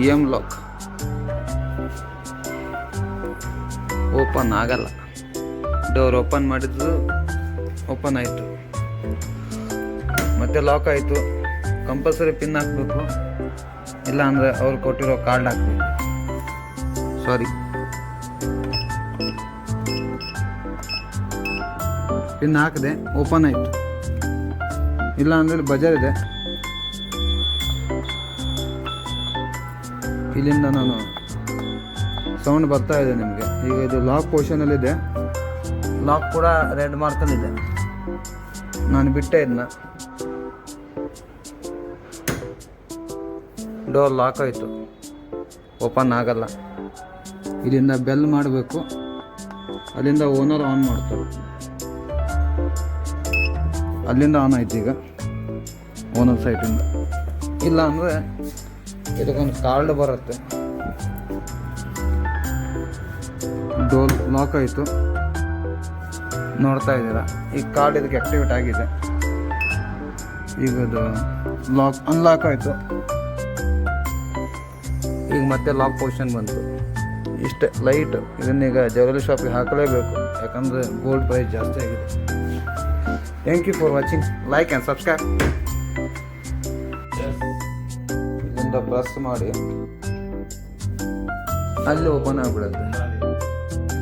EM lock open ಆಗಲ್ಲ. Door open ಮಾಡಿದ್ದು open ಆಯಿತು, ಮತ್ತೆ ಲಾಕ್ ಆಯಿತು. ಕಂಪಲ್ಸರಿ ಪಿನ್ ಹಾಕಬೇಕು, ಇಲ್ಲ ಅಂದರೆ ಅವ್ರು ಕೊಟ್ಟಿರೋ ಕಾರ್ಡ್ ಹಾಕಬೇಕು. ಸಾರಿ, ಪಿನ್ ಹಾಕಿದೆ, ಓಪನ್ ಆಯಿತು. ಇಲ್ಲ ಅಂದರೆ ಬಜಾರ್ ಇದೆ, ಇಲ್ಲಿಂದ ನಾನು ಸೌಂಡ್ ಬರ್ತಾ ಇದೆ ನಿಮಗೆ. ಈಗ ಇದು ಲಾಕ್ ಪೊಸಿಷನಲ್ಲಿದೆ, ಲಾಕ್ ಕೂಡ ರೆಡ್ ಮಾರ್ಕಲ್ಲಿದೆ. ನಾನು ಬಿಟ್ಟೆ ಇದನ್ನ. ಡೋರ್ ಲಾಕ್ ಆಯಿತು, ಓಪನ್ ಆಗಲ್ಲ. ಇಲ್ಲಿಂದ ಬೆಲ್ ಮಾಡಬೇಕು, ಅಲ್ಲಿಂದ ಓನರ್ ಆನ್ ಮಾಡ್ತಾರೆ. ಅಲ್ಲಿಂದ ಆನ್ ಆಯ್ತು ಈಗ ಓನರ್ ಸೈಟಿಂದ. ಇಲ್ಲ ಅಂದರೆ ಇದಕ್ಕೊಂದು ಕಾರ್ಡ್ ಬರುತ್ತೆ. ಡೋರ್ ಲಾಕ್ ಆಯಿತು, ನೋಡ್ತಾ ಇದ್ದೀರಾ. ಈ ಕಾರ್ಡ್ ಇದಕ್ಕೆ ಆ್ಯಕ್ಟಿವೇಟ್ ಆಗಿದೆ. ಈಗ ಇದು ಲಾಕ್ ಅನ್ಲಾಕ್ ಆಯಿತು. ಈಗ ಮತ್ತೆ ಲಾಕ್ ಪೊಸಿಷನ್ ಬಂತು. ಇಷ್ಟೇ ಲೈಟ್. ಇದನ್ನೀಗ ಜ್ಯುವೆಲರಿ ಶಾಪಿಗೆ ಹಾಕಲೇಬೇಕು, ಯಾಕಂದರೆ ಗೋಲ್ಡ್ ಪ್ರೈಸ್ ಜಾಸ್ತಿ ಆಗಿದೆ. Thank you for watching. Like and subscribe. ಇಲ್ಲಿಂದ ಪ್ರೆಸ್ ಮಾಡಿ ಅಲ್ಲಿ ಓಪನ್ ಆಗಿಬಿಡುತ್ತೆ.